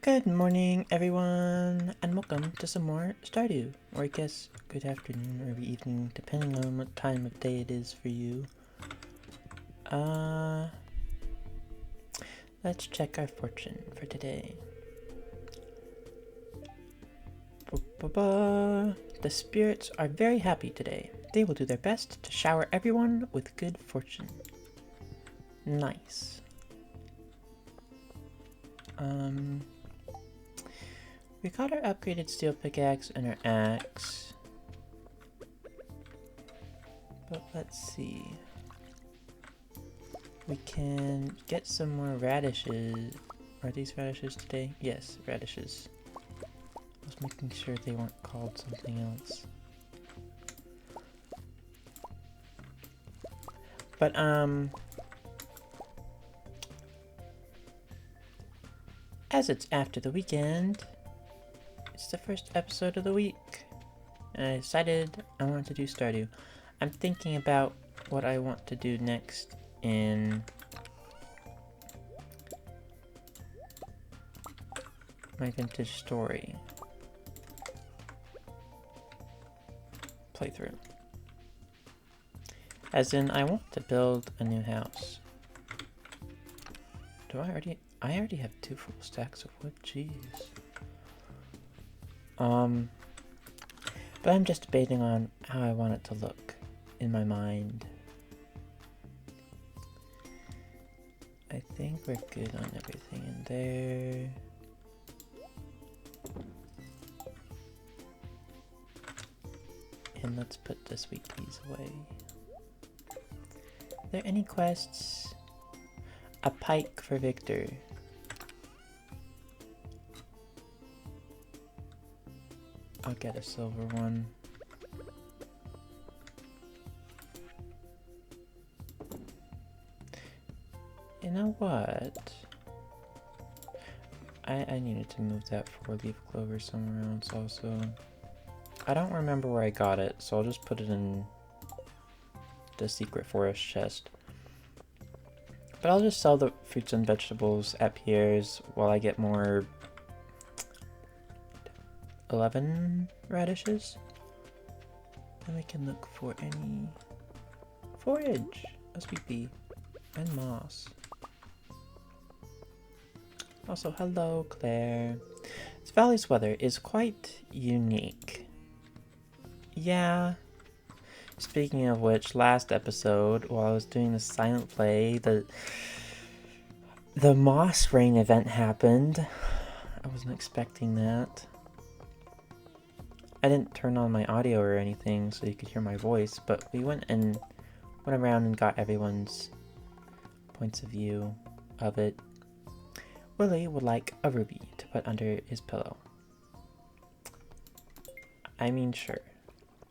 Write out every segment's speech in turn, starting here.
Good morning, everyone, and welcome to some more Stardew, or I guess good afternoon or evening, depending on what time of day it is for you. Let's check our fortune for today. The spirits are very happy today. They will do their best to shower everyone with good fortune. Nice. We got our upgraded steel pickaxe and our axe. But let's see. We can get some more radishes. Are these radishes today? Yes, radishes. I was making sure they weren't called something else. But, as it's after the weekend, it's the first episode of the week, and I decided I want to do Stardew. I'm thinking about what I want to do next in my vintage story playthrough. As in, I want to build a new house. I already have 2 full stacks of wood, jeez. But I'm just debating on how I want it to look in my mind. I think we're good on everything in there. And let's put the sweet peas away. Are there any quests? A pike for Victor. I'll get a silver one. You know what? I needed to move that 4-leaf clover somewhere else also. I don't remember where I got it, so I'll just put it in the secret forest chest. But I'll just sell the fruits and vegetables at Pierre's while I get more 11 radishes. Then we can look for any forage, a sweet pea, and moss. Also, hello, Claire. This valley's weather is quite unique. Yeah. Speaking of which, last episode, while I was doing the silent play, the moss rain event happened. I wasn't expecting that. I didn't turn on my audio or anything so you could hear my voice, but we went around and got everyone's points of view of it. Willie would like a ruby to put under his pillow. I mean, sure.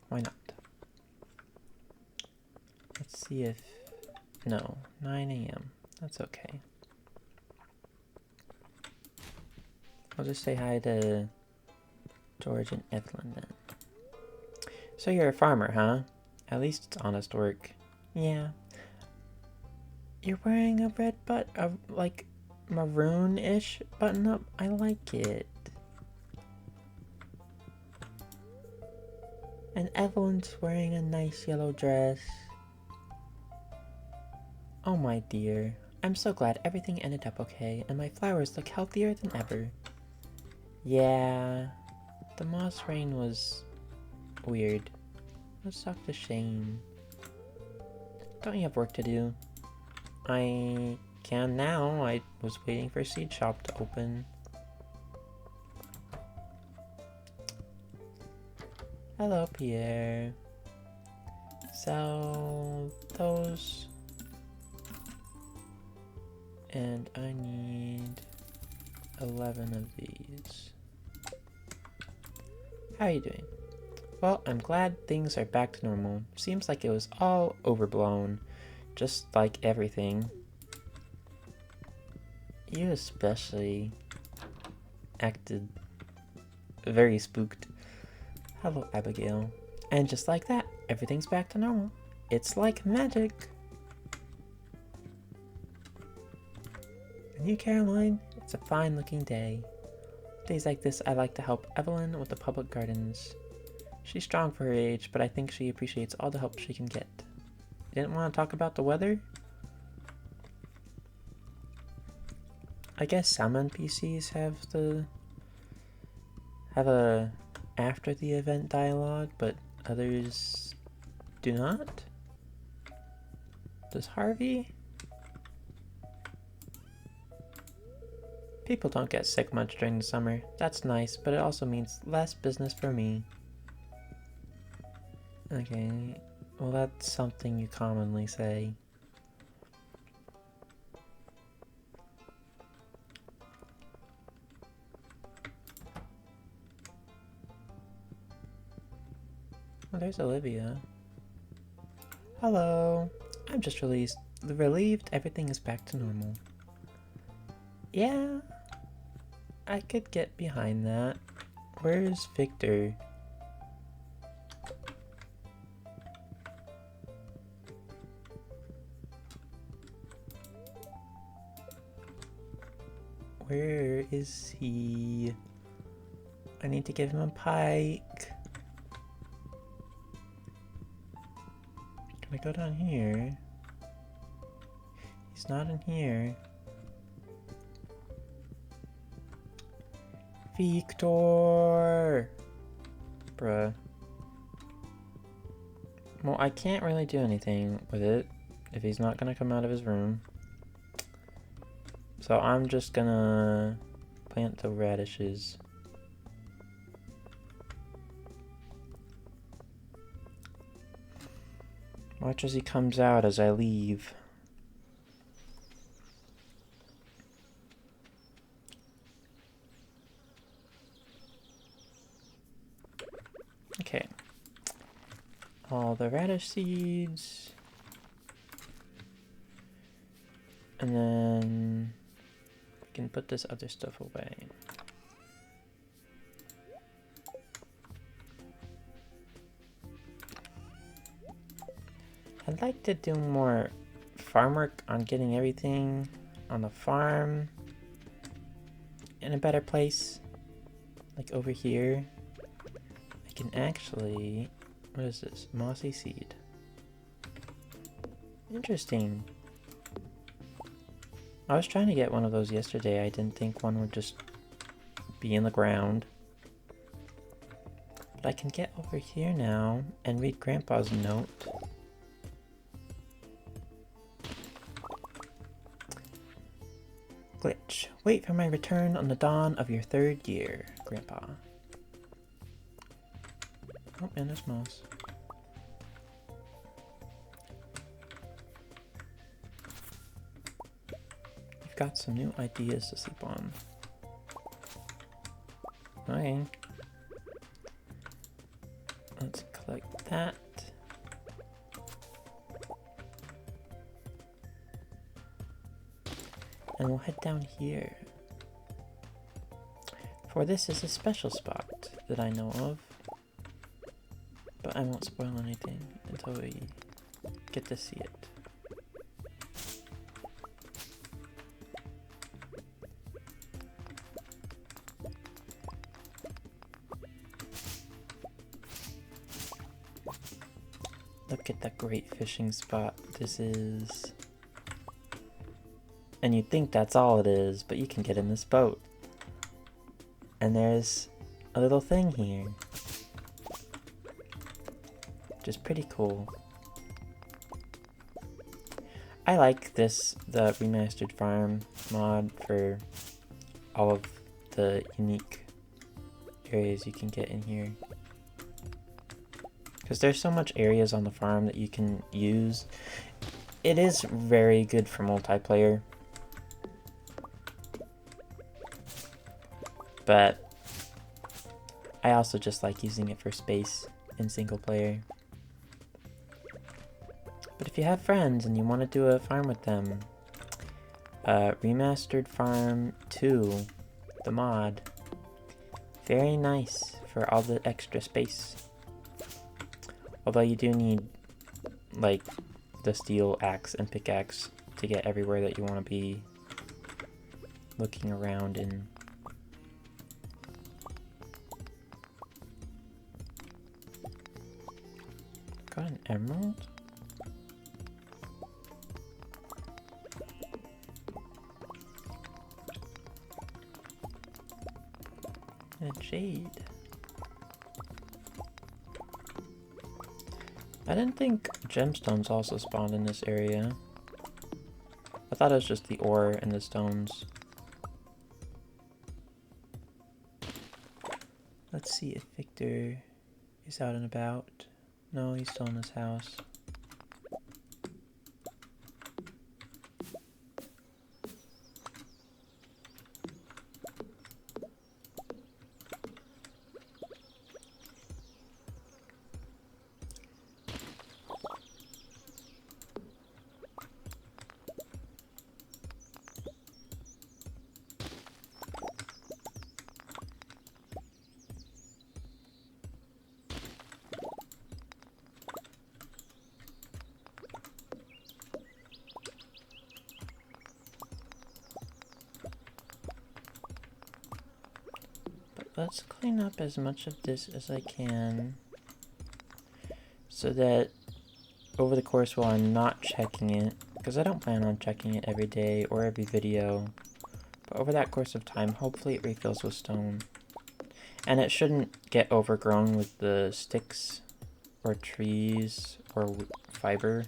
Why not? Let's see if... No, 9 a.m. That's okay. I'll just say hi to George and Evelyn then. So you're a farmer, huh? At least it's honest work. Yeah. You're wearing a red like maroon-ish button-up? I like it. And Evelyn's wearing a nice yellow dress. Oh my dear. I'm so glad everything ended up okay, and my flowers look healthier than ever. Yeah. The moss rain was weird. Let's talk to Shane. Don't you have work to do? I can now. I was waiting for Seed Shop to open. Hello, Pierre. Sell those. And I need 11 of these. How are you doing? Well, I'm glad things are back to normal. Seems like it was all overblown, just like everything. You especially acted very spooked. Hello, Abigail. And just like that, everything's back to normal. It's like magic. And you, Caroline, it's a fine looking day. Days like this, I like to help Evelyn with the public gardens. She's strong for her age, but I think she appreciates all the help she can get. You didn't want to talk about the weather? I guess some NPCs have a after the event dialogue, but others do not? Does Harvey? People don't get sick much during the summer. That's nice, but it also means less business for me. Okay, well that's something you commonly say. Oh, there's Olivia. Hello. I'm just relieved everything is back to normal. Yeah, I could get behind that. Where's Victor? Where is he? I need to give him a pike. Can I go down here? He's not in here. Victor! Bruh. Well, I can't really do anything with it if he's not gonna come out of his room. So I'm just gonna plant the radishes. Watch as he comes out as I leave. Okay. All the radish seeds. And then we can put this other stuff away. I'd like to do more farm work on getting everything on the farm in a better place. Like over here. I can actually... What is this? Mossy seed. Interesting. I was trying to get one of those yesterday. I didn't think one would just be in the ground. But I can get over here now and read Grandpa's note. Glitch. Wait for my return on the dawn of your 3rd year, Grandpa. Oh, and there's moss. We've got some new ideas to sleep on. Okay. Let's collect that. And we'll head down here. For this is a special spot that I know of. But I won't spoil anything until we get to see it. Look at that great fishing spot this is. And you'd think that's all it is, but you can get in this boat. And there's a little thing here. Which is pretty cool. I like this, the Remastered Farm mod, for all of the unique areas you can get in here. Because there's so much areas on the farm that you can use. It is very good for multiplayer. But I also just like using it for space in single player. But if you have friends and you want to do a farm with them, Remastered Farm 2, the mod, very nice for all the extra space. Although you do need, like, the steel axe and pickaxe to get everywhere that you want to be looking around in. Got an emerald? And a jade. I didn't think gemstones also spawned in this area. I thought it was just the ore and the stones. Let's see if Victor is out and about. No, he's still in his house. Let's clean up as much of this as I can so that over the course while I'm not checking it, because I don't plan on checking it every day or every video, but over that course of time, hopefully it refills with stone. And it shouldn't get overgrown with the sticks or trees or fiber,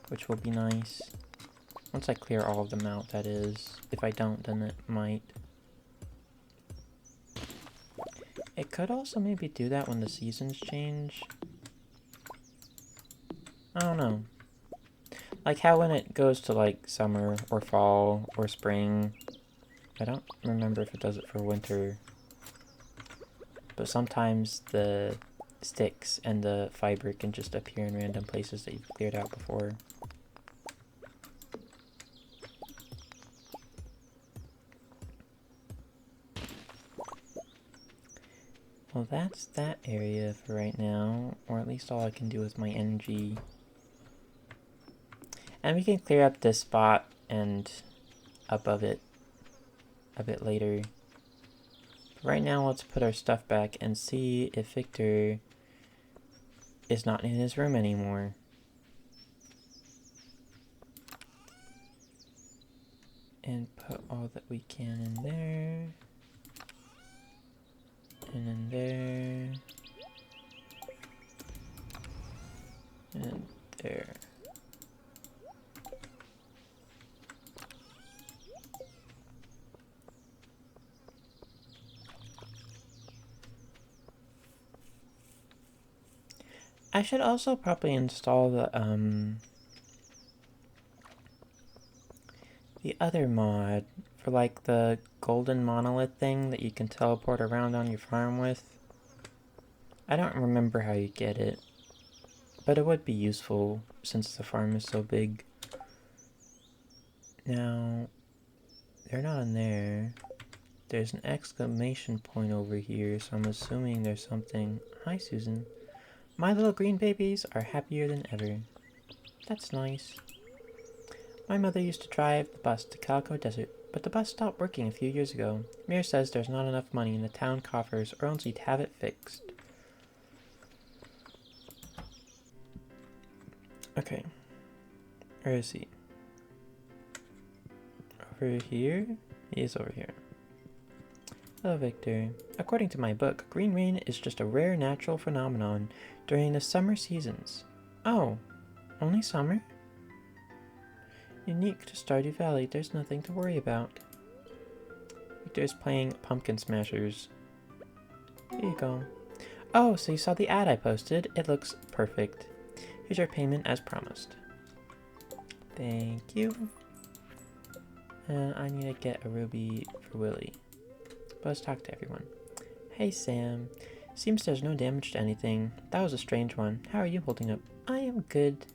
which will be nice. Once I clear all of them out, that is. If I don't, then it might. It could also maybe do that when the seasons change. I don't know. Like how when it goes to like summer or fall or spring. I don't remember if it does it for winter. But sometimes the sticks and the fiber can just appear in random places that you've cleared out before. Well, that's that area for right now, or at least all I can do with my energy. And we can clear up this spot and above it a bit later. Right now, let's put our stuff back and see if Victor is not in his room anymore. And put all that we can in there. And in there. And there. I should also probably install the other mod for like the golden monolith thing that you can teleport around on your farm with. I don't remember how you get it, but it would be useful since the farm is so big. Now, they're not in there. There's an exclamation point over here, so I'm assuming there's something. Hi, Susan. My little green babies are happier than ever. That's nice. My mother used to drive the bus to Calico Desert, but the bus stopped working a few years ago. Mir says there's not enough money in the town coffers or else he'd have it fixed. Okay. Where is he? Over here? He is over here. Hello, Victor. According to my book, green rain is just a rare natural phenomenon during the summer seasons. Oh, only summer? Unique to Stardew Valley, there's nothing to worry about. Victor's playing Pumpkin Smashers. Here you go. Oh, so you saw the ad I posted? It looks perfect. Here's your payment as promised. Thank you. I need to get a ruby for Willy. But let's talk to everyone. Hey, Sam. Seems there's no damage to anything. That was a strange one. How are you holding up? I am good.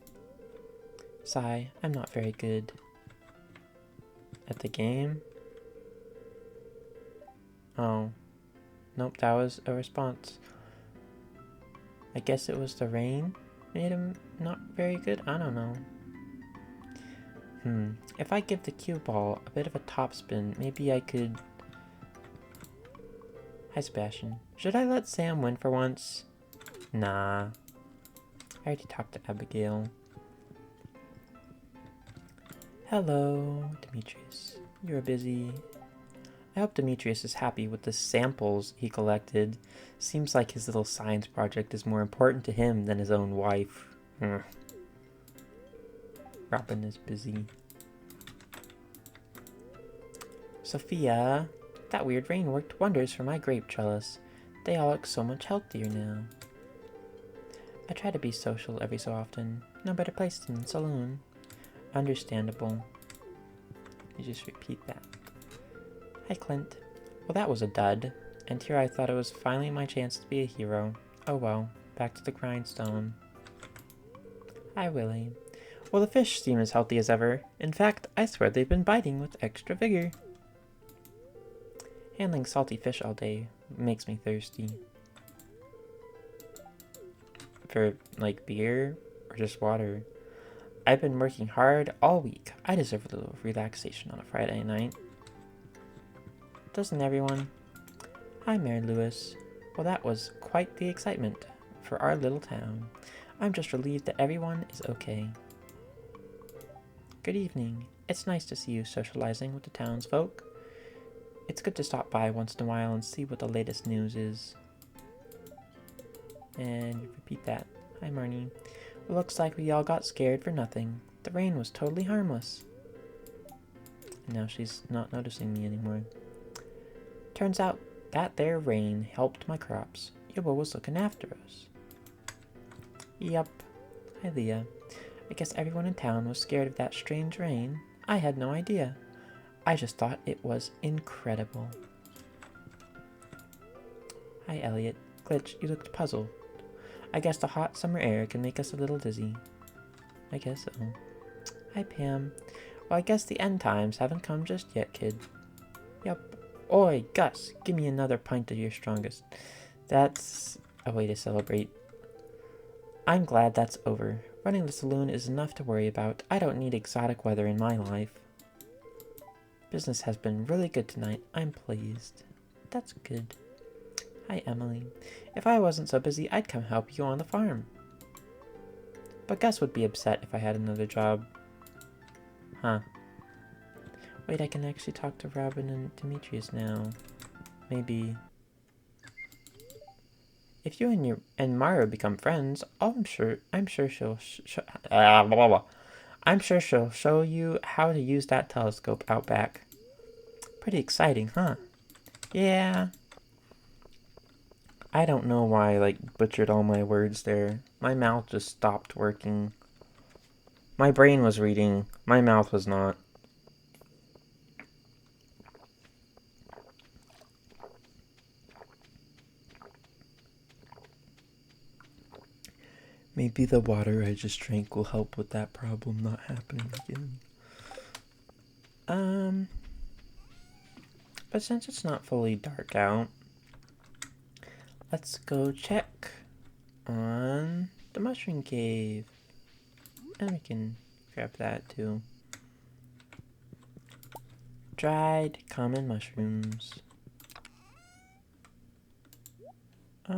Sigh, I'm not very good. At the game? Oh. Nope, that was a response. I guess it was the rain made him not very good? I don't know. If I give the cue ball a bit of a topspin, maybe I could... Hi, Sebastian. Should I let Sam win for once? Nah. I already talked to Abigail. Hello, Demetrius. You're busy. I hope Demetrius is happy with the samples he collected. Seems like his little science project is more important to him than his own wife. Robin is busy. Sophia, that weird rain worked wonders for my grape trellis. They all look so much healthier now. I try to be social every so often. No better place than the saloon. Understandable. You just repeat that. Hi, Clint. Well, that was a dud. And here I thought it was finally my chance to be a hero. Oh well, back to the grindstone. Hi, Willie. Well, the fish seem as healthy as ever. In fact, I swear they've been biting with extra vigor. Handling salty fish all day makes me thirsty. For, like, beer or just water? I've been working hard all week. I deserve a little relaxation on a Friday night. Doesn't everyone? Hi, Mary Lewis. Well, that was quite the excitement for our little town. I'm just relieved that everyone is okay. Good evening. It's nice to see you socializing with the townsfolk. It's good to stop by once in a while and see what the latest news is. And repeat that. Hi, Marnie. Well, looks like we all got scared for nothing. The rain was totally harmless. And now she's not noticing me anymore. Turns out that there rain helped my crops. Yobo was looking after us. Yup. Hi, Leah. I guess everyone in town was scared of that strange rain. I had no idea. I just thought it was incredible. Hi, Elliot. Glitch, you looked puzzled. I guess the hot summer air can make us a little dizzy. I guess so. Hi, Pam. Well, I guess the end times haven't come just yet, kid. Yup. Oi, Gus, give me another pint of your strongest. That's a way to celebrate. I'm glad that's over. Running the saloon is enough to worry about. I don't need exotic weather in my life. Business has been really good tonight. I'm pleased. That's good. Hi, Emily. If I wasn't so busy, I'd come help you on the farm. But Gus would be upset if I had another job. Huh. Wait, I can actually talk to Robin and Demetrius now. Maybe. If you and Mara become friends, I'm sure she'll I'm sure she'll show you how to use that telescope out back. Pretty exciting, huh? Yeah. I don't know why I butchered all my words there. My mouth just stopped working. My brain was reading, my mouth was not. Maybe the water I just drank will help with that problem not happening again. But since it's not fully dark out, let's go check on the mushroom cave. And we can grab that too. Dried common mushrooms. I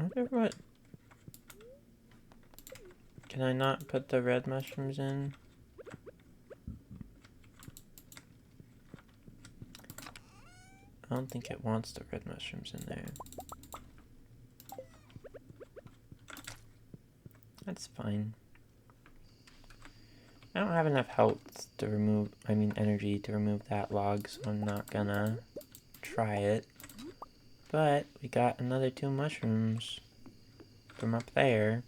wonder what... Can I not put the red mushrooms in? I don't think it wants the red mushrooms in there. That's fine. I don't have enough health to remove, energy to remove that log, so I'm not gonna try it. But we got another 2 mushrooms from up there.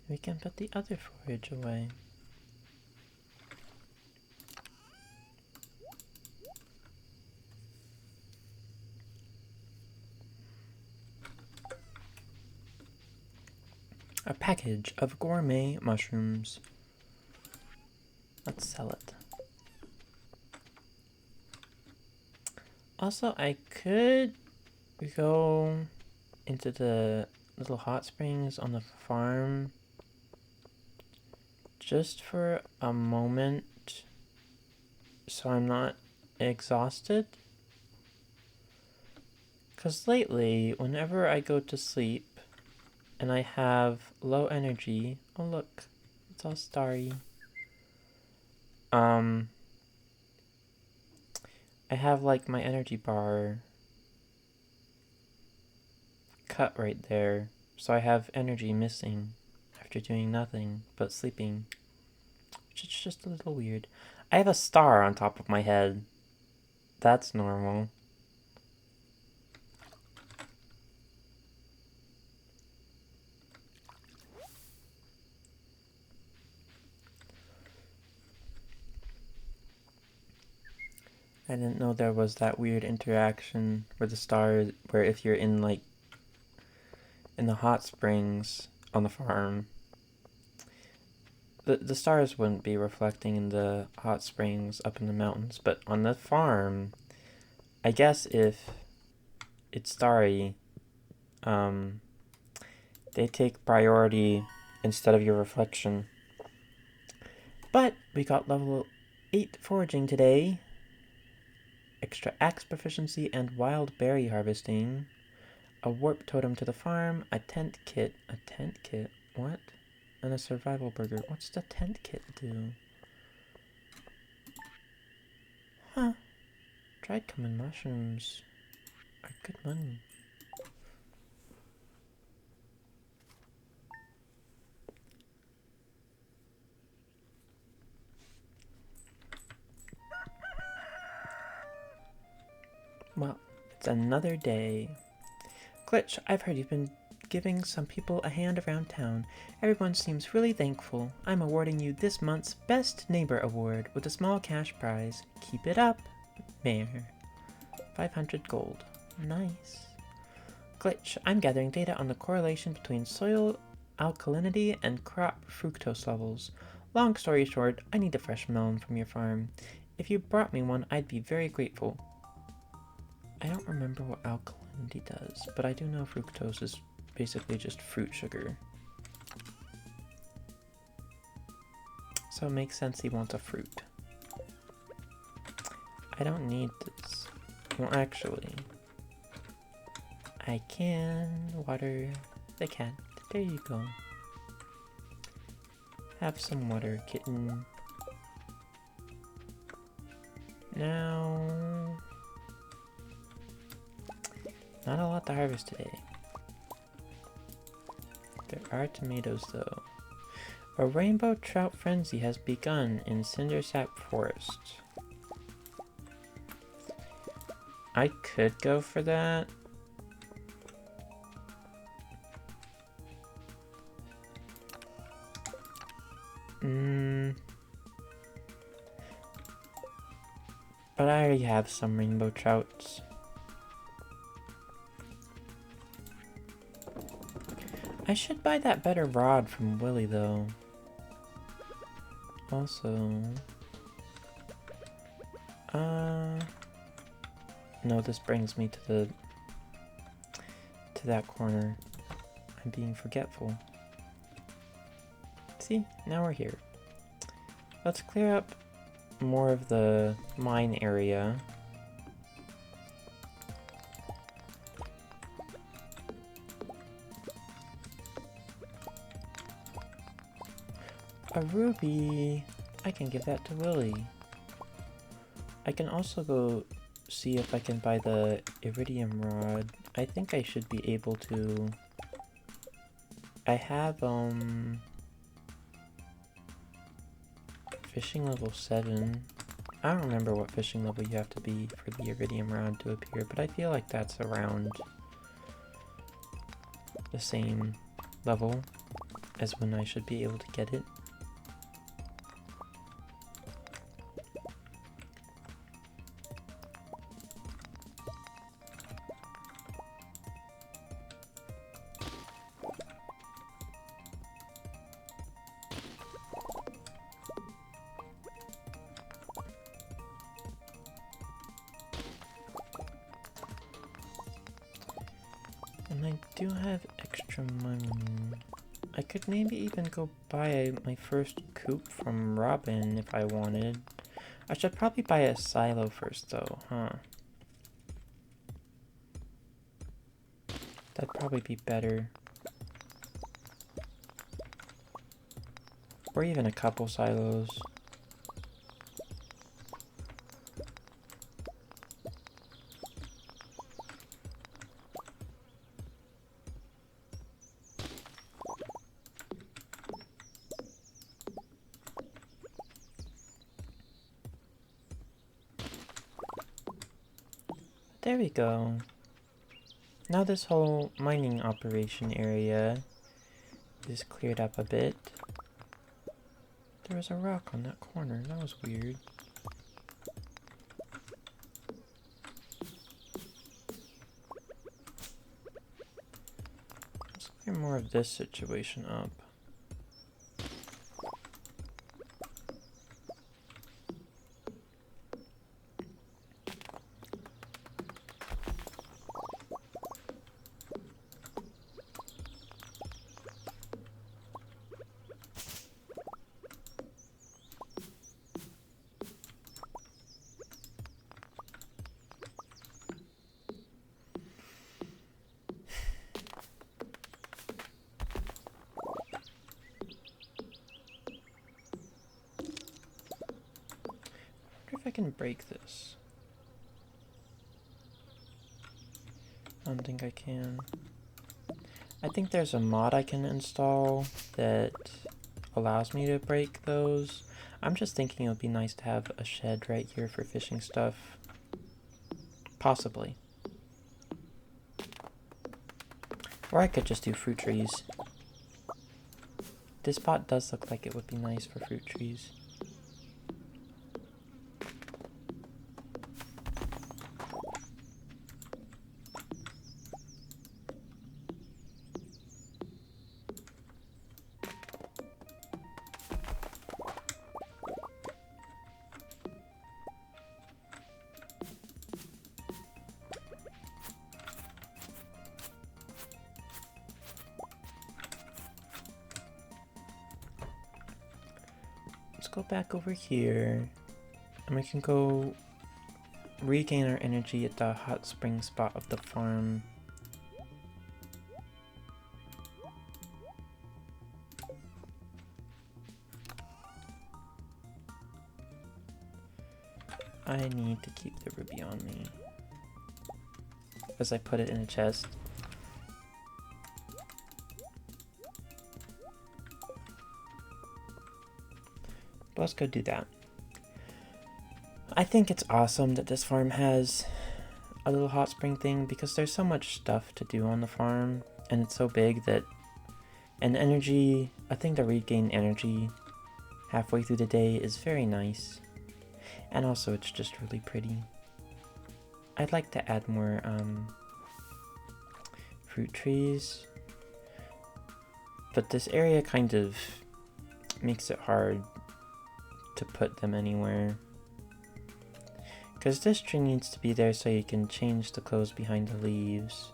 We can put the other forage away. A package of gourmet mushrooms. Let's sell it. Also, I could go into the little hot springs on the farm just for a moment so I'm not exhausted. Because lately, whenever I go to sleep and I have low energy, oh look, it's all starry. I have like my energy bar cut right there, so I have energy missing after doing nothing but sleeping, which is just a little weird. I have a star on top of my head. That's normal. I didn't know there was that weird interaction where the stars, where if you're in like in the hot springs on the farm, the stars wouldn't be reflecting in the hot springs up in the mountains, but on the farm, I guess if it's starry, they take priority instead of your reflection. But we got level 8 foraging today. Extra axe proficiency and wild berry harvesting. A warp totem to the farm. A tent kit. A tent kit? What? And a survival burger. What's the tent kit do? Huh. Dried common mushrooms are good money. Well, it's another day. Glitch, I've heard you've been giving some people a hand around town. Everyone seems really thankful. I'm awarding you this month's Best Neighbor Award with a small cash prize. Keep it up, Mayor. 500 gold. Nice. Glitch, I'm gathering data on the correlation between soil alkalinity and crop fructose levels. Long story short, I need a fresh melon from your farm. If you brought me one, I'd be very grateful. I don't remember what alkalinity does, but I do know fructose is basically just fruit sugar. So it makes sense he wants a fruit. I don't need this. Well, actually, I can water the cat. There you go. Have some water, kitten. Now, not a lot to harvest today. There are tomatoes though. A rainbow trout frenzy has begun in Cindersap Forest. I could go for that. But I already have some rainbow trouts. I should buy that better rod from Willy though. Also, no, this brings me to that corner. I'm being forgetful. See, now we're here. Let's clear up more of the mine area. A ruby! I can give that to Willy. I can also go see if I can buy the iridium rod. I think I should be able to. I have, fishing level 7. I don't remember what fishing level you have to be for the iridium rod to appear, but I feel like that's around the same level as when I should be able to get it. And I do have extra money. I could maybe even go buy my first coop from Robin if I wanted. I should probably buy a silo first though, huh? That'd probably be better. Or even a couple silos. There we go. Now this whole mining operation area is cleared up a bit. There was a rock on that corner. That was weird. Let's clear more of this situation up. If I can break this. I don't think I can. I think there's a mod I can install that allows me to break those. I'm just thinking it would be nice to have a shed right here for fishing stuff. Possibly. Or I could just do fruit trees. This spot does look like it would be nice for fruit trees. Let's go back over here, and we can go regain our energy at the hot spring spot of the farm. I need to keep the ruby on me as I put it in a chest. But let's go do that. I think it's awesome that this farm has a little hot spring thing because there's so much stuff to do on the farm and it's so big that an energy, I think to regain energy halfway through the day is very nice. And also it's just really pretty. I'd like to add more fruit trees, but this area kind of makes it hard to put them anywhere. Because this tree needs to be there so you can change the clothes behind the leaves.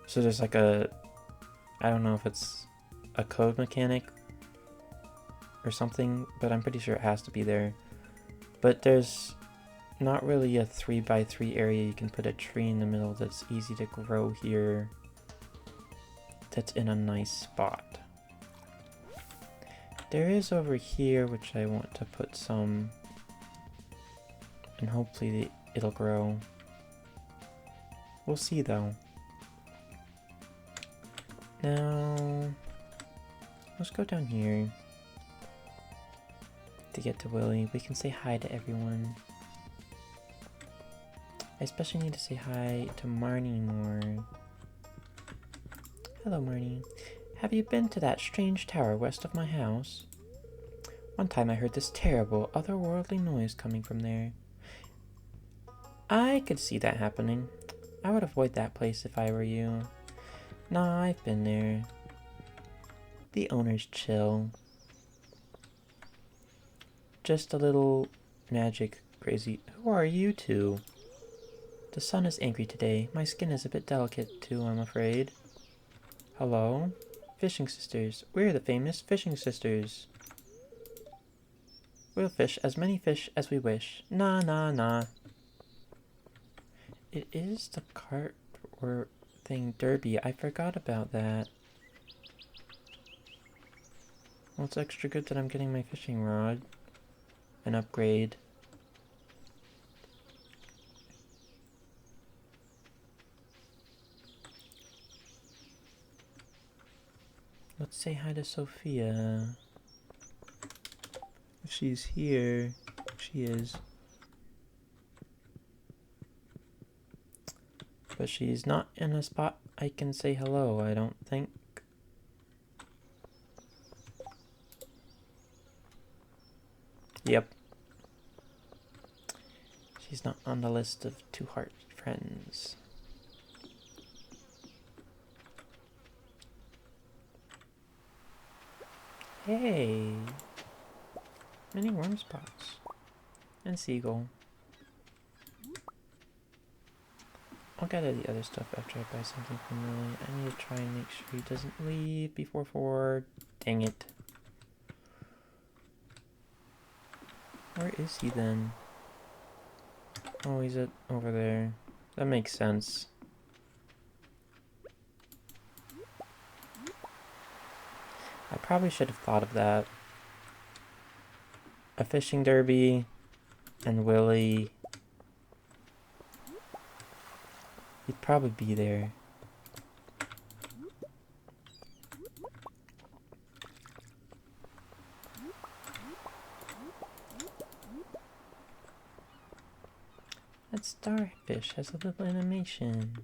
So there's like a, I don't know if it's a code mechanic or something, but I'm pretty sure it has to be there. But there's not really a 3x3 area you can put a tree in the middle that's easy to grow here, that's in a nice spot. There is over here, which I want to put some, and hopefully it'll grow. We'll see though. Now, let's go down here to get to Willy. We can say hi to everyone. I especially need to say hi to Marnie more. Hello, Marnie. Have you been to that strange tower west of my house? One time I heard this terrible, otherworldly noise coming from there. I could see that happening. I would avoid that place if I were you. Nah, I've been there. The owner's chill. Just a little magic crazy. Who are you two? The sun is angry today. My skin is a bit delicate too, I'm afraid. Hello? Fishing sisters. We're the famous fishing sisters. We'll fish as many fish as we wish. Nah, nah, nah. It is the cart or thing derby. I forgot about that. Well, it's extra good that I'm getting my fishing rod. An upgrade. Let's say hi to Sophia. If she's here. She is. But she's not in a spot I can say hello, I don't think. Yep. She's not on the list of two heart friends. Hey! Many worm spots. And seagull. I'll get at the other stuff after I buy something from Lily. I need to try and make sure he doesn't leave before 4. Dang it. Where is he then? Oh, he's over there. That makes sense. I probably should have thought of that. A fishing derby and Willy. He'd probably be there. That starfish has a little animation.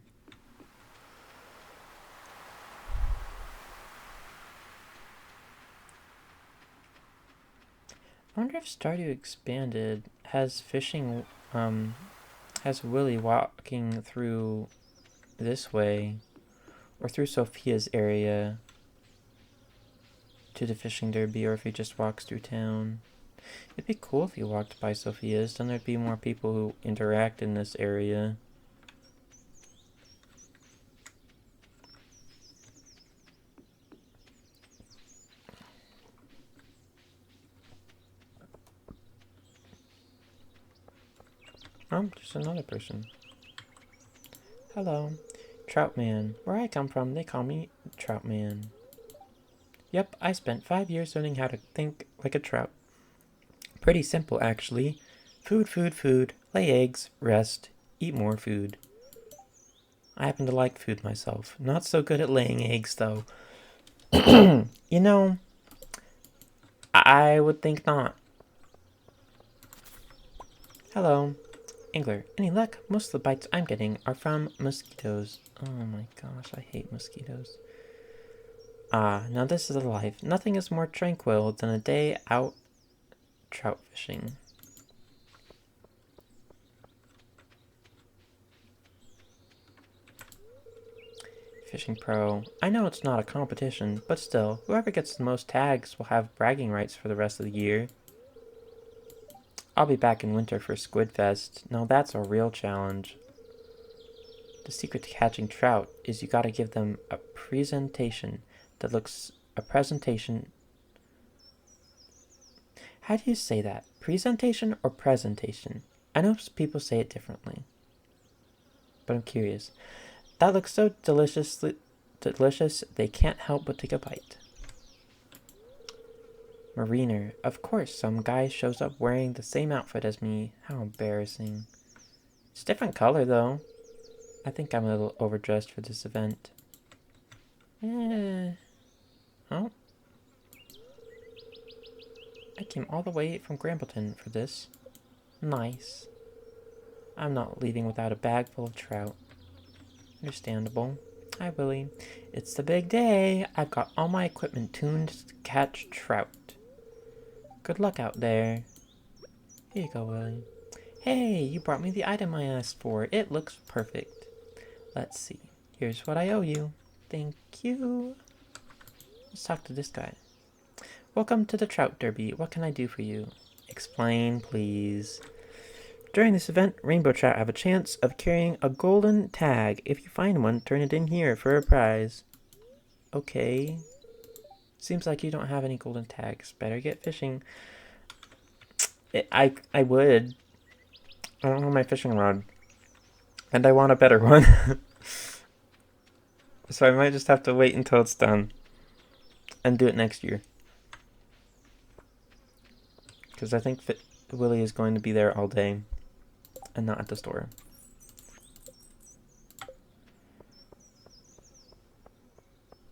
I wonder if Stardew expanded has fishing, has Willy walking through this way, or through Sophia's area to the fishing derby, or if he just walks through town. It'd be cool if he walked by Sophia's, then there'd be more people who interact in this area. Oh, there's another person. Hello. Trout Man. Where I come from, they call me Trout Man. Yep, I spent 5 years learning how to think like a trout. Pretty simple, actually. Food, food, food. Lay eggs, rest, eat more food. I happen to like food myself. Not so good at laying eggs, though. You know, I would think not. Hello. Angler, any luck? Most of the bites I'm getting are from mosquitoes. Oh my gosh, I hate mosquitoes. Ah, now this is a life. Nothing is more tranquil than a day out trout fishing. Fishing pro. I know it's not a competition, but still, whoever gets the most tags will have bragging rights for the rest of the year. I'll be back in winter for Squid Fest. Now that's a real challenge. The secret to catching trout is you gotta give them a presentation that looks... a presentation... How do you say that? Presentation or presentation? I know people say it differently. But I'm curious. That looks so delicious they can't help but take a bite. Mariner. Of course, some guy shows up wearing the same outfit as me. How embarrassing. It's a different color, though. I think I'm a little overdressed for this event. Oh. I came all the way from Grambleton for this. Nice. I'm not leaving without a bag full of trout. Understandable. Hi, Willy. It's the big day. I've got all my equipment tuned to catch trout. Good luck out there. Here you go, Willy. Hey, you brought me the item I asked for. It looks perfect. Let's see. Here's what I owe you. Thank you. Let's talk to this guy. Welcome to the Trout Derby. What can I do for you? Explain, please. During this event, Rainbow Trout have a chance of carrying a golden tag. If you find one, turn it in here for a prize. Okay. Seems like you don't have any golden tags. Better get fishing. I would. I don't have my fishing rod. And I want a better one. So I might just have to wait until it's done. And do it next year. Because I think Willie is going to be there all day. And not at the store.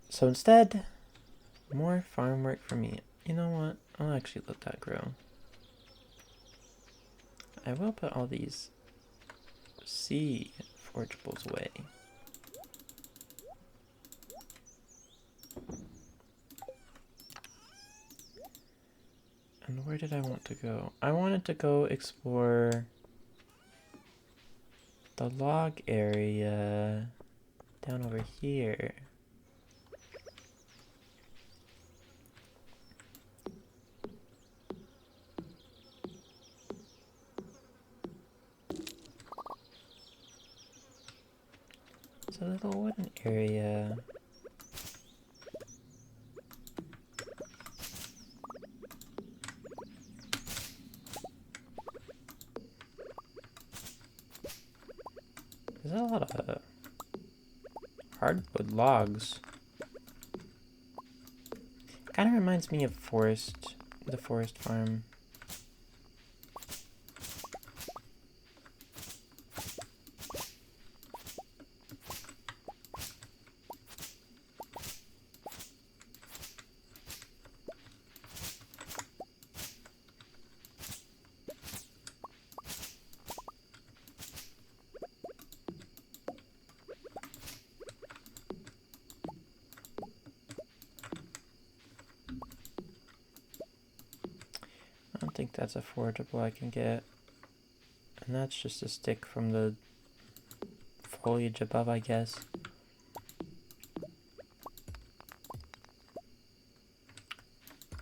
So instead, more farm work for me. You know what? I'll actually let that grow. I will put all these sea forageables away. And where did I want to go? I wanted to go explore the log area down over here. It's a little wooden area. There's a lot of hardwood logs. Kind of reminds me of the forest farm. I don't think that's a forageable I can get. And that's just a stick from the foliage above, I guess.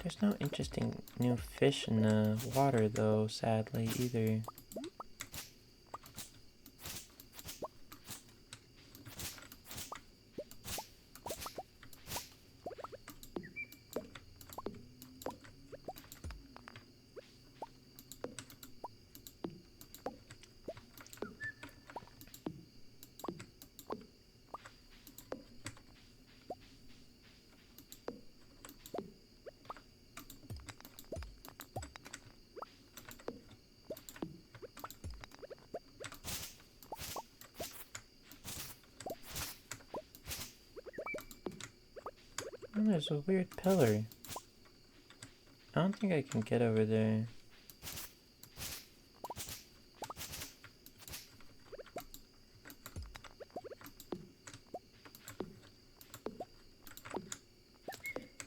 There's no interesting new fish in the water though, sadly, either. Oh, there's a weird pillar. I don't think I can get over there.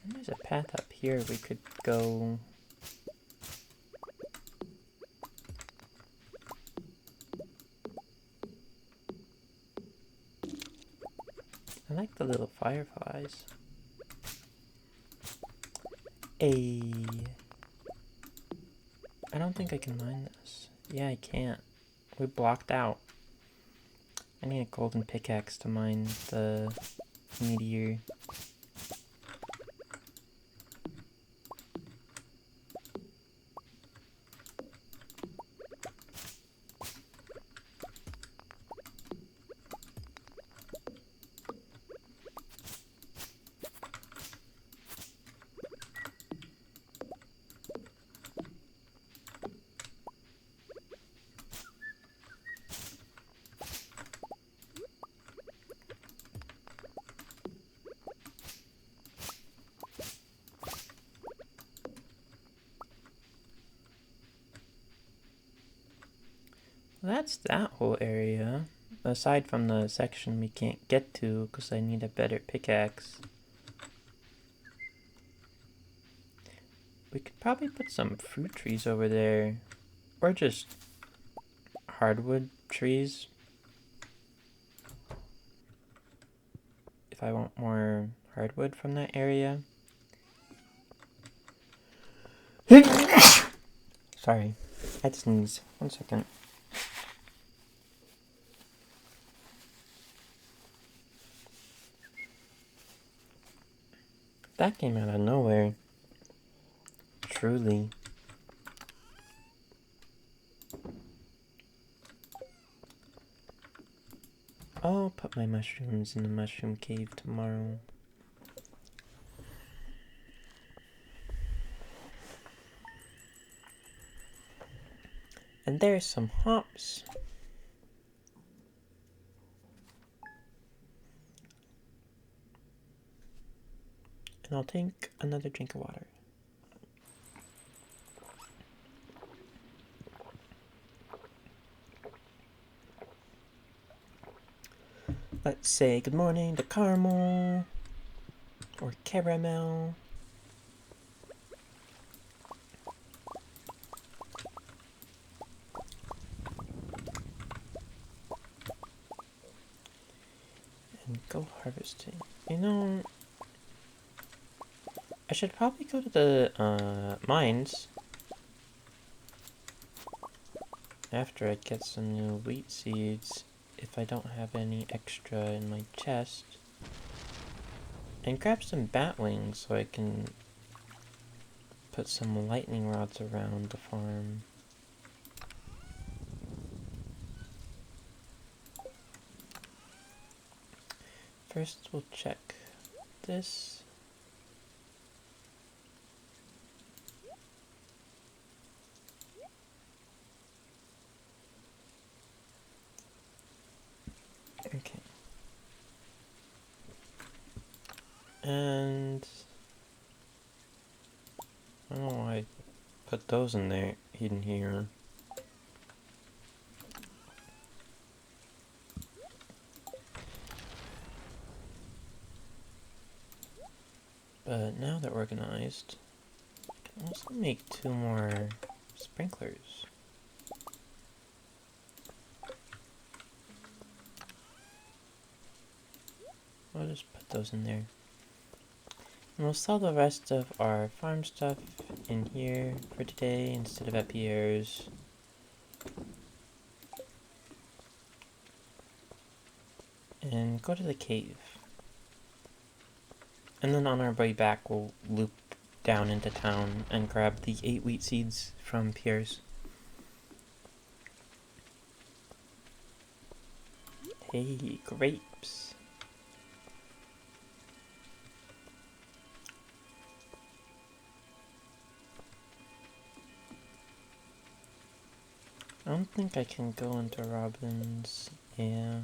And there's a path up here we could go. I like the little fireflies. I don't think I can mine this. Yeah, I can't. We blocked out. I need a golden pickaxe to mine the meteor. That's that whole area. Aside from the section we can't get to because I need a better pickaxe. We could probably put some fruit trees over there. Or just hardwood trees. If I want more hardwood from that area. Sorry, I had to sneeze. 1 second. That came out of nowhere. Truly. I'll put my mushrooms in the mushroom cave tomorrow. And there's some hops. And I'll take another drink of water. Let's say good morning to Caramel. Or Caramel. And go harvesting. You know, I should probably go to the mines after I get some new wheat seeds if I don't have any extra in my chest. And grab some bat wings so I can put some lightning rods around the farm. First we'll check this. Okay. And I don't know why I put those in there, in here. But now they're organized, I can also make 2 more sprinklers. I'll just put those in there. And we'll sell the rest of our farm stuff in here for today instead of at Pierre's. And go to the cave. And then on our way back we'll loop down into town and grab the 8 wheat seeds from Pierre's. Hey, grapes! I don't think I can go into Robin's. Yeah.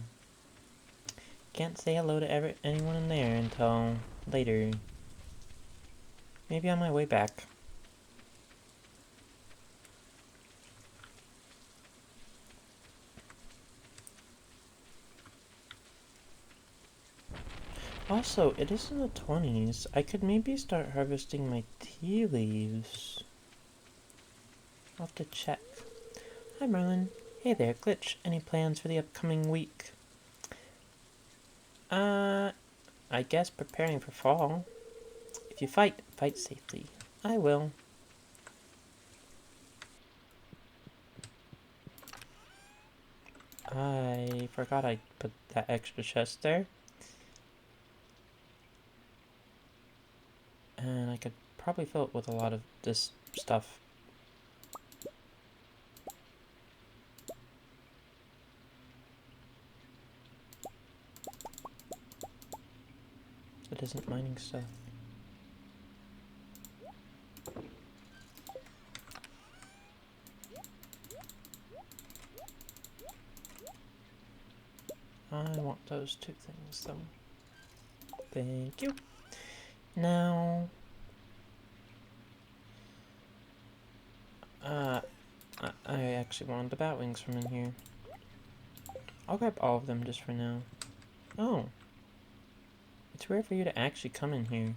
Can't say hello to anyone in there until later. Maybe on my way back. Also, it is in the 20s. I could maybe start harvesting my tea leaves. I'll have to check. Hi, Merlin. Hey there, Glitch. Any plans for the upcoming week? I guess preparing for fall. If you fight, fight safely. I will. I forgot I put that extra chest there. And I could probably fill it with a lot of this stuff. It isn't mining stuff. I want those 2 things though. Thank you. Now, I actually wanted the bat wings from in here. I'll grab all of them just for now. Oh. It's rare for you to actually come in here.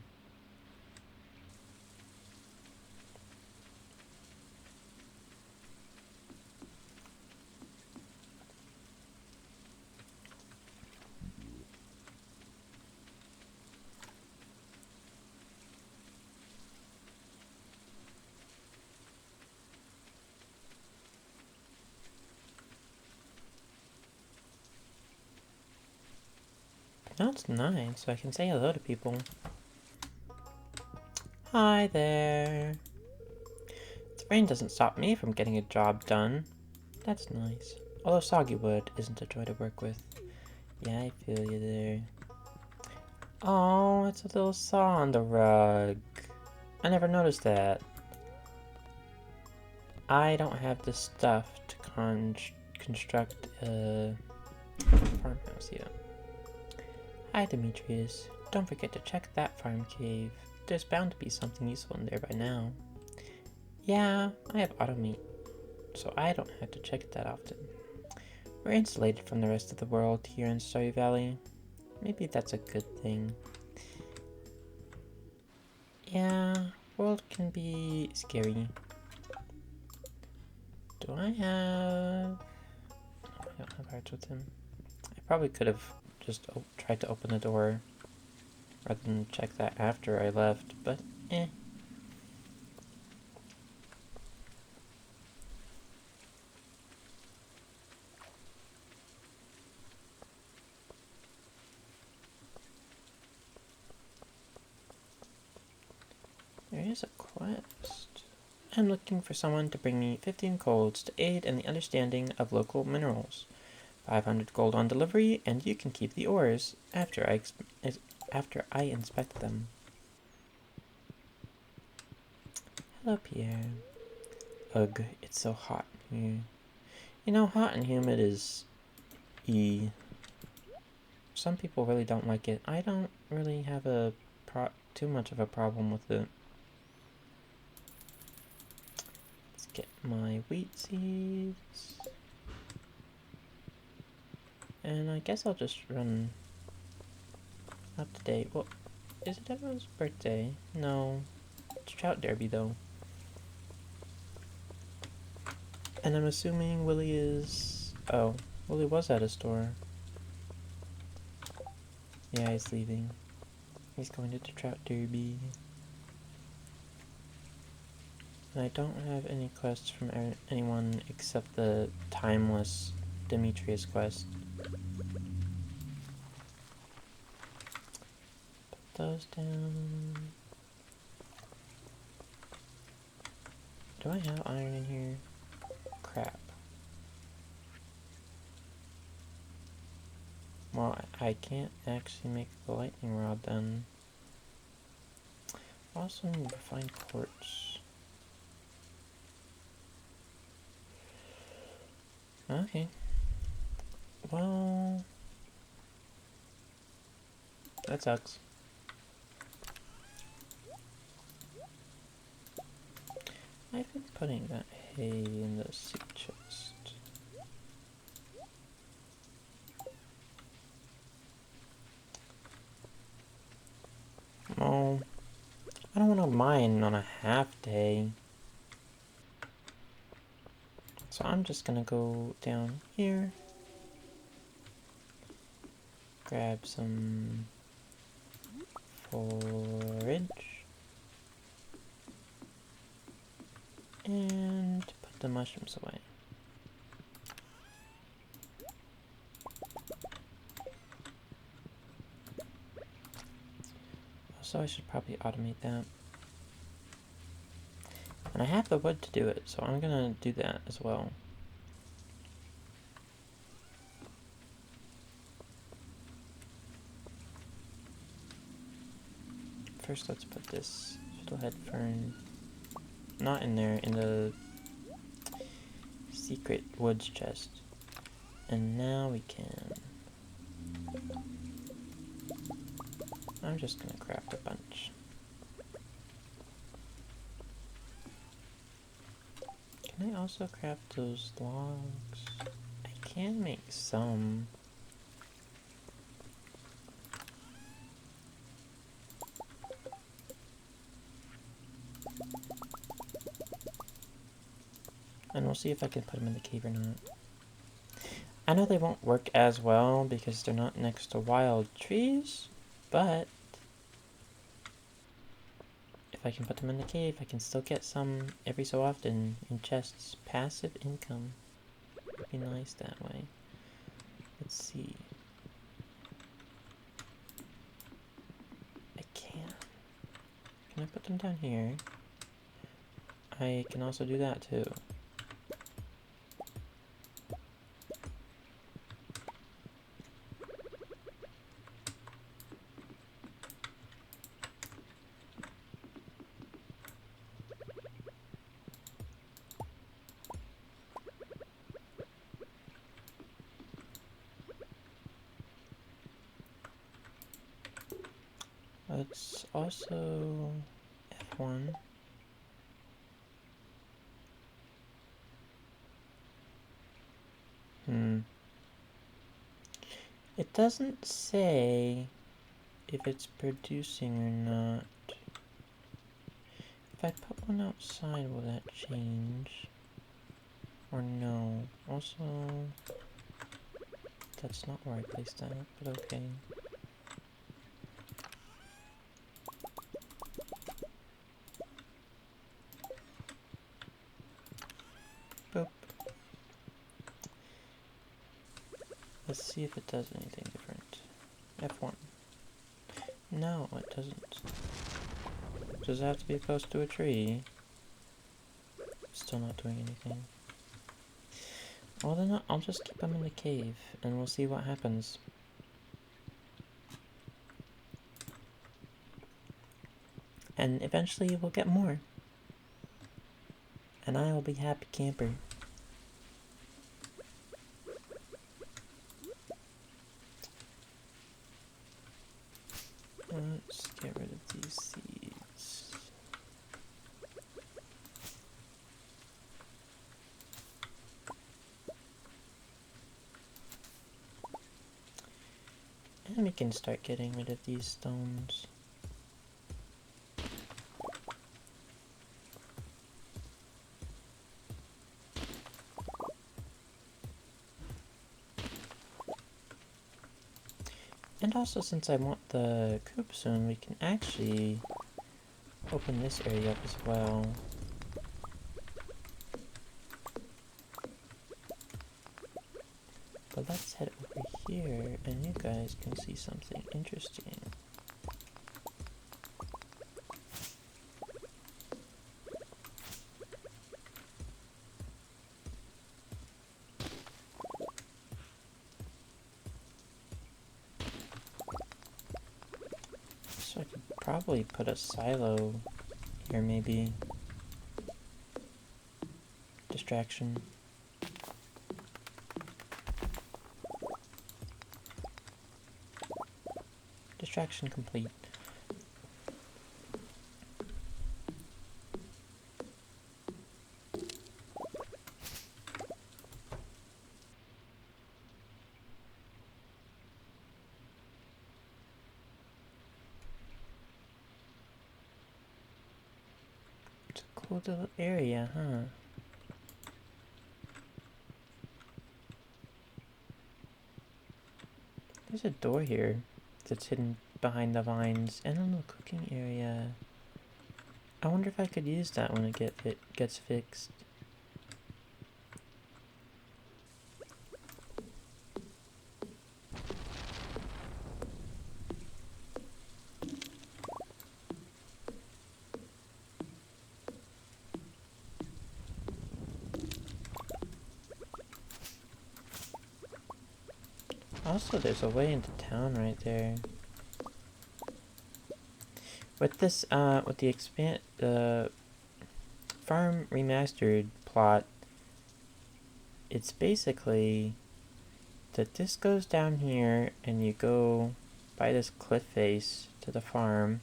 Now it's 9, so I can say hello to people. Hi there. The rain doesn't stop me from getting a job done. That's nice. Although soggy wood isn't a joy to work with. Yeah, I feel you there. Oh, it's a little saw on the rug. I never noticed that. I don't have the stuff to construct a farmhouse yet. Hi, Demetrius. Don't forget to check that farm cave. There's bound to be something useful in there by now. Yeah, I have auto meat, so I don't have to check it that often. We're insulated from the rest of the world here in Stardew Valley. Maybe that's a good thing. Yeah, world can be scary. Do I have... No, I don't have hearts with him. I probably could have just tried to open the door rather than check that after I left, but eh. There is a quest. I'm looking for someone to bring me 15 golds to aid in the understanding of local minerals. 500 gold on delivery, and you can keep the ores after I inspect them. Hello, Pierre. Ugh, it's so hot here. You know, hot and humid is some people really don't like it. I don't really have too much of a problem with it. Let's get my wheat seeds. And I guess I'll just run up to date. Well, is it everyone's birthday? No. It's Trout Derby, though. And I'm assuming Willie is... Oh, Willie was at a store. Yeah, he's leaving. He's going to the Trout Derby. And I don't have any quests from anyone except the timeless Demetrius quest. Put those down. Do I have iron in here? Crap. Well, I can't actually make the lightning rod then. Also need to find quartz. Okay. Well, that sucks. I've been putting that hay in the seed chest. Oh, I don't want to mine on a half day. So I'm just gonna go down here. Grab some forage. And put the mushrooms away. So I should probably automate that. And I have the wood to do it, so I'm gonna do that as well. First, let's put this fiddlehead fern not in there, in the secret woods chest. And now we can... I'm just gonna craft a bunch. Can I also craft those logs? I can make some. And we'll see if I can put them in the cave or not. I know they won't work as well because they're not next to wild trees, but if I can put them in the cave, I can still get some every so often in chests. Passive income would be nice that way. Let's see. I can't. Can I put them down here, I can also do that too. Let's also F1. It doesn't say if it's producing or not. If I put one outside, will that change? Or no? Also, that's not where I placed that, but okay. Boop. Let's see if it does anything different. F1. No, it doesn't. Does it have to be close to a tree? Still not doing anything. Well then, I'll just keep them in the cave, and we'll see what happens. And eventually we'll get more. And I will be happy camper. Let's get rid of these seeds. And we can start getting rid of these stones. And also, since I want the coop soon, we can actually open this area up as well. But let's head over here, and you guys can see something interesting. So I could probably put a silo here, maybe. Distraction. Distraction complete. It's a cool little area, huh? There's a door here that's hidden behind the vines, and a little cooking area. I wonder if I could use that when it gets fixed. Also, there's a way into town right there. With this, with the Farm Remastered plot, it's basically that this goes down here, and you go by this cliff face to the farm.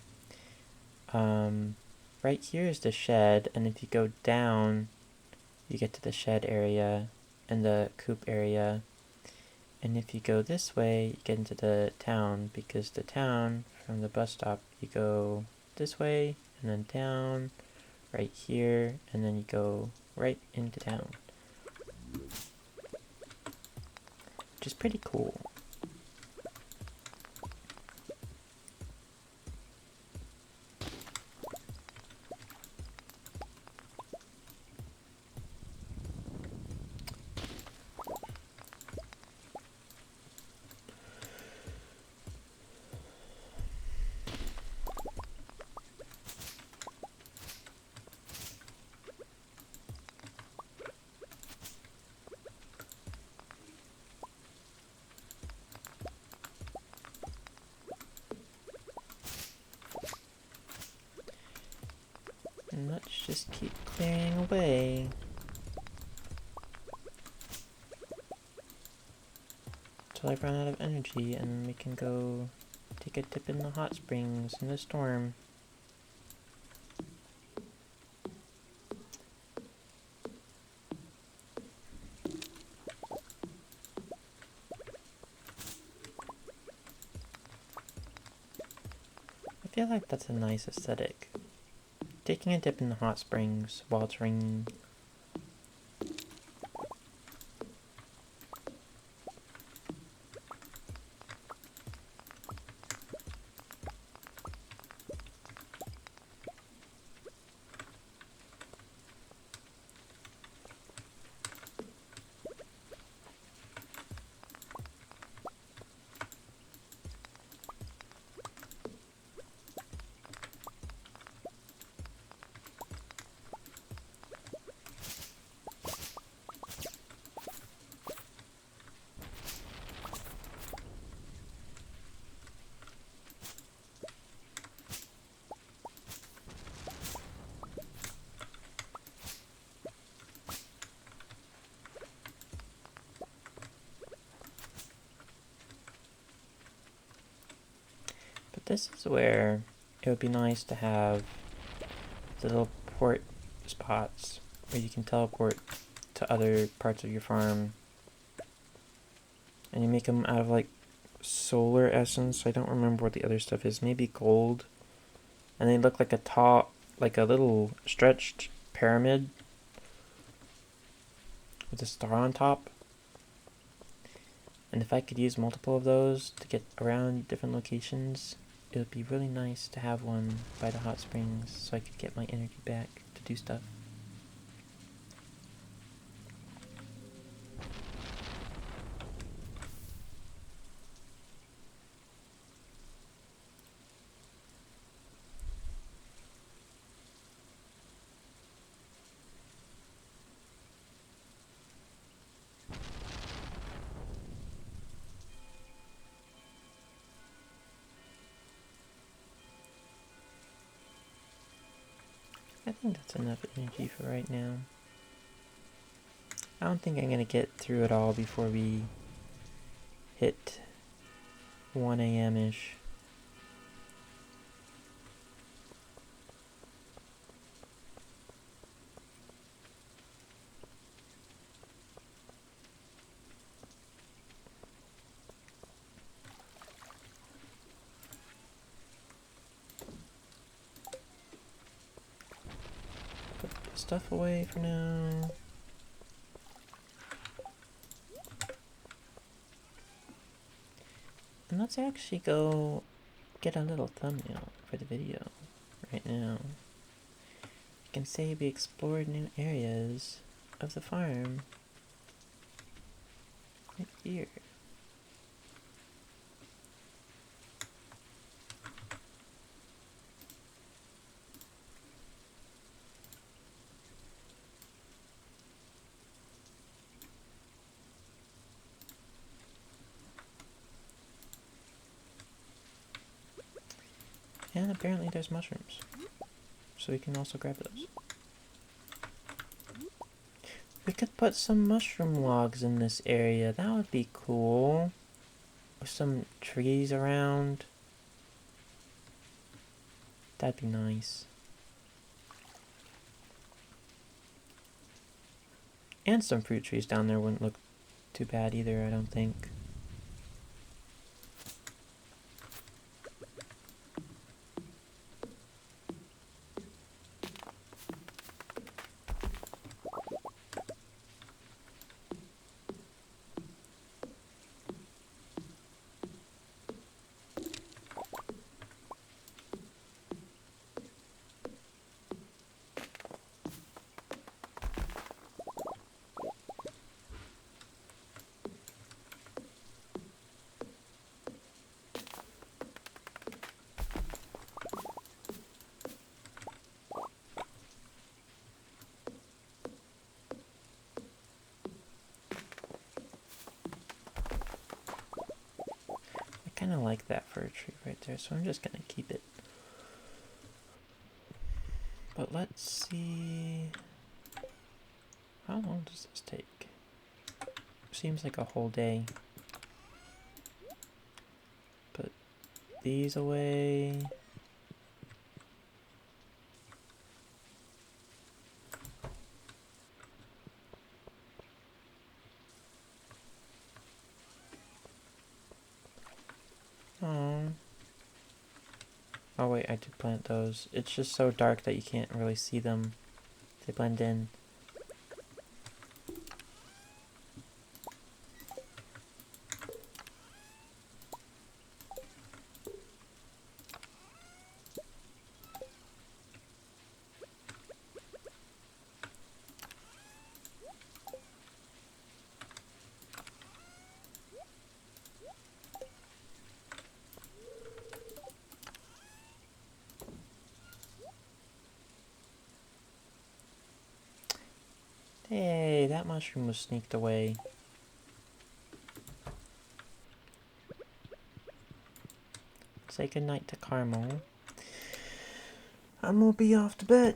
Right here is the shed, and if you go down, you get to the shed area and the coop area. And if you go this way, you get into the town, because the town, from the bus stop, you go this way, and then down, right here, and then you go right into town. Which is pretty cool. keep clearing away. Till I run out of energy and we can go take a dip in the hot springs in the storm. I feel like that's a nice aesthetic. Taking a dip in the hot springs while it's raining. But this is where it would be nice to have the little port spots where you can teleport to other parts of your farm. And you make them out of like solar essence. I don't remember what the other stuff is. Maybe gold. And they look like like a little stretched pyramid with a star on top. And if I could use multiple of those to get around different locations, it would be really nice to have one by the hot springs so I could get my energy back to do stuff. I think that's enough energy for right now. I don't think I'm gonna get through it all before we hit 1 a.m.-ish. Put stuff away for now. And let's actually go get a little thumbnail for the video right now. You can say we explored new areas of the farm right here. And apparently there's mushrooms, so we can also grab those. We could put some mushroom logs in this area, that would be cool. With some trees around. That'd be nice. And some fruit trees down there wouldn't look too bad either, I don't think. I kind of like that fir tree right there, so I'm just gonna keep it But let's see... How long does this take? Seems like a whole day. Put these away. Oh. Oh wait, I did plant those. It's just so dark that you can't really see them. They blend in. Hey, that mushroom was sneaked away. Say goodnight to Carmel. I'm gonna be off to bed.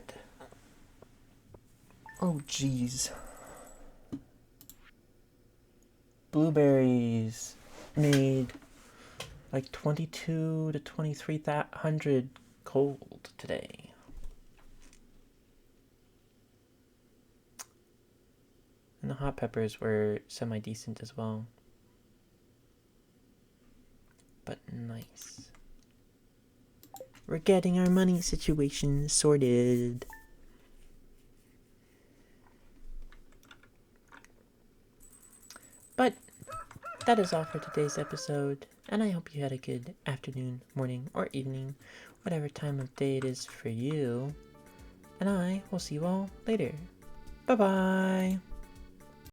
Oh, jeez. Blueberries made like 22 to 2300 gold today. And the hot peppers were semi-decent as well. But nice. We're getting our money situation sorted. But that is all for today's episode, and I hope you had a good afternoon, morning, or evening, whatever time of day it is for you. And I will see you all later. Bye-bye!